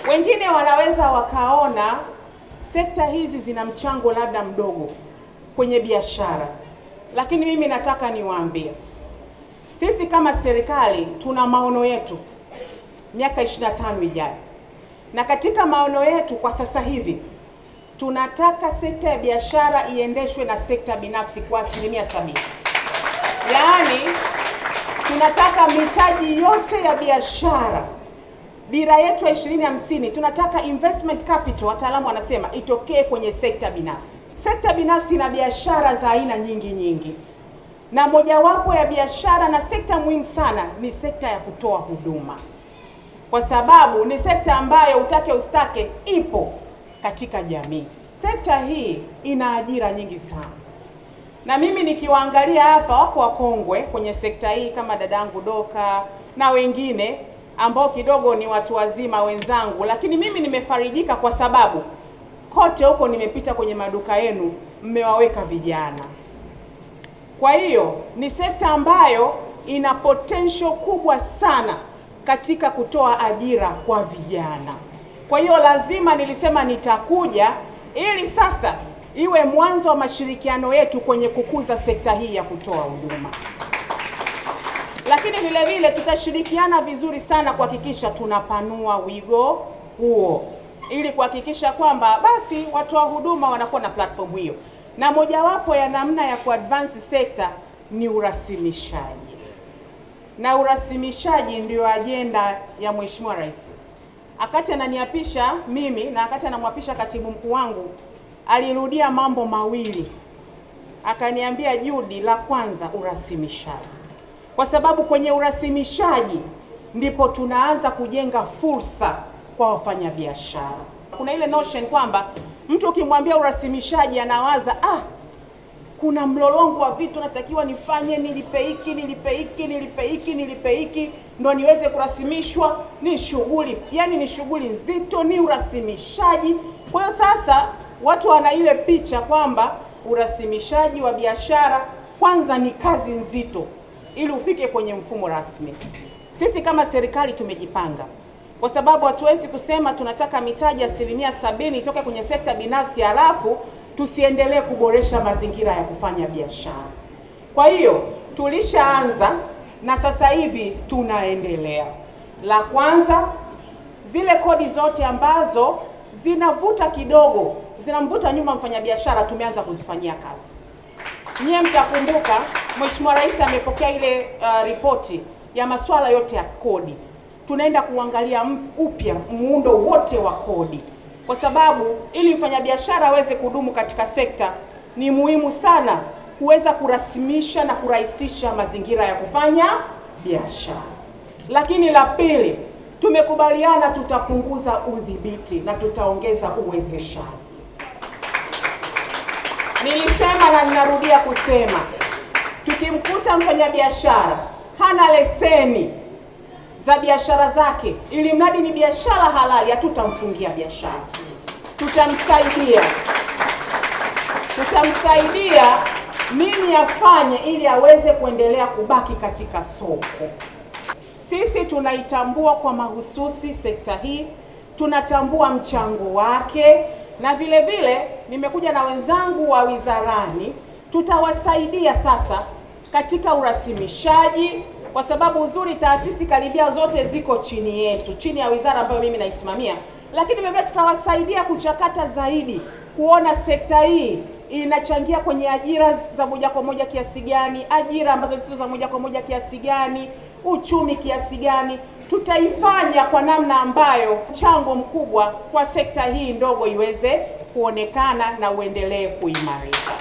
Wengine wanaweza wakaona sekta hizi zina mchango labda mdogo kwenye biashara, lakini mimi nataka niwaambie, sisi kama serikali tuna maono yetu miaka 25 ijayo, na katika maono yetu kwa sasa hivi tunataka sekta ya biashara iendeshwe na sekta binafsi kwa 70%. Yaani tunataka mitaji yote ya biashara, dira yetu ya 2050, tunataka investment capital, wataalamu wanasema, itokee kwenye sekta binafsi. Sekta binafsi na biashara za aina nyingi, na mojawapo ya biashara na sekta muhimu sana ni sekta ya kutoa huduma, kwa sababu ni sekta ambayo utake ustake ipo katika jamii. Sekta hii ina ajira nyingi sana, na mimi nikiwaangalia hapa wako wakongwe kwenye sekta hii kama dadangu Doka na wengine ambao kidogo ni watu wazima wenzangu, lakini mimi nimefarijika kwa sababu kote huko nimepita kwenye maduka yenu mmewaweka vijana. Kwa hiyo ni sekta ambayo ina potential kubwa sana katika kutoa ajira kwa vijana. Kwa hiyo lazima, nilisema nitakuja ili sasa iwe mwanzo wa mashirikiano yetu kwenye kukuza sekta hii ya kutoa huduma. Lakini vile vile tutashirikiana vizuri sana kuhakikisha tunapanua wigo huo, ili kuhakikisha kwamba basi watoa huduma wanakuwa na platform hiyo. Na mojawapo ya namna ya kuadvance sekta ni urasimishaji. Na urasimishaji ndio ajenda ya Mheshimiwa Rais. Akati ananiapisha mimi na akati anamwapisha katibu mkuu wangu, alirudia mambo mawili. Akaniambia, Judy, la kwanza urasimishaji. Kwa sababu kwenye urasimishaji ndipo tunaanza kujenga fursa kwa wafanyabiashara. Kuna ile notion kwamba mtu ukimwambia urasimishaji anawaza kuna mlolongo wa vitu natakiwa nifanye, nilipe hiki ndo niweze kurasimishwa, ni shughuli, yani ni shughuli nzito, ni urasimishaji. Kwa hiyo sasa watu wana ile picha kwamba urasimishaji wa biashara kwanza ni kazi nzito ili ufike kwenye mfumo rasmi. Sisi kama serikali tumejipanga, kwa sababu hatuwezi kusema tunataka mitaji 70% itoke kwenye sekta binafsi halafu tusiendelee kuboresha mazingira ya kufanya biashara. Kwa hiyo tulishaanza na sasa hivi tunaendelea. La kwanza, zile kodi zote ambazo zinavuta kidogo, zinamvuta nyuma mfanyabiashara, tumeanza kuzifanyia kazi. Nyie mtakumbuka Mheshimiwa Rais amepokea ile ripoti ya masuala yote ya kodi. Tunaenda kuangalia upya muundo wote wa kodi, kwa sababu ili mfanyabiashara aweze kudumu katika sekta ni muhimu sana kuweza kurasimisha na kurahisisha mazingira ya kufanya biashara. Lakini la pili, tumekubaliana tutapunguza udhibiti na tutaongeza uwezeshaji. Nilisema na ninarudia kusema, tukimkuta mfanyabiashara hana leseni za biashara zake, ili mradi ni biashara halali, hatutamfungia biashara. Tutamsaidia nini afanye ili aweze kuendelea kubaki katika soko. Sisi tunaitambua kwa mahususi sekta hii, tunatambua mchango wake, na vile vile nimekuja na wenzangu wa wizarani, tutawasaidia sasa katika urasimishaji, kwa sababu uzuri taasisi karibia zote ziko chini yetu, chini ya wizara ambayo mimi naisimamia. Lakini vile vile tutawasaidia kuchakata zaidi, kuona sekta hii inachangia kwenye ajira za moja kwa moja kiasi gani, ajira ambazo sio za moja kwa moja kiasi gani, uchumi kiasi gani. Tutaifanya kwa namna ambayo mchango mkubwa kwa sekta hii ndogo iweze kuonekana na uendelee kuimarika.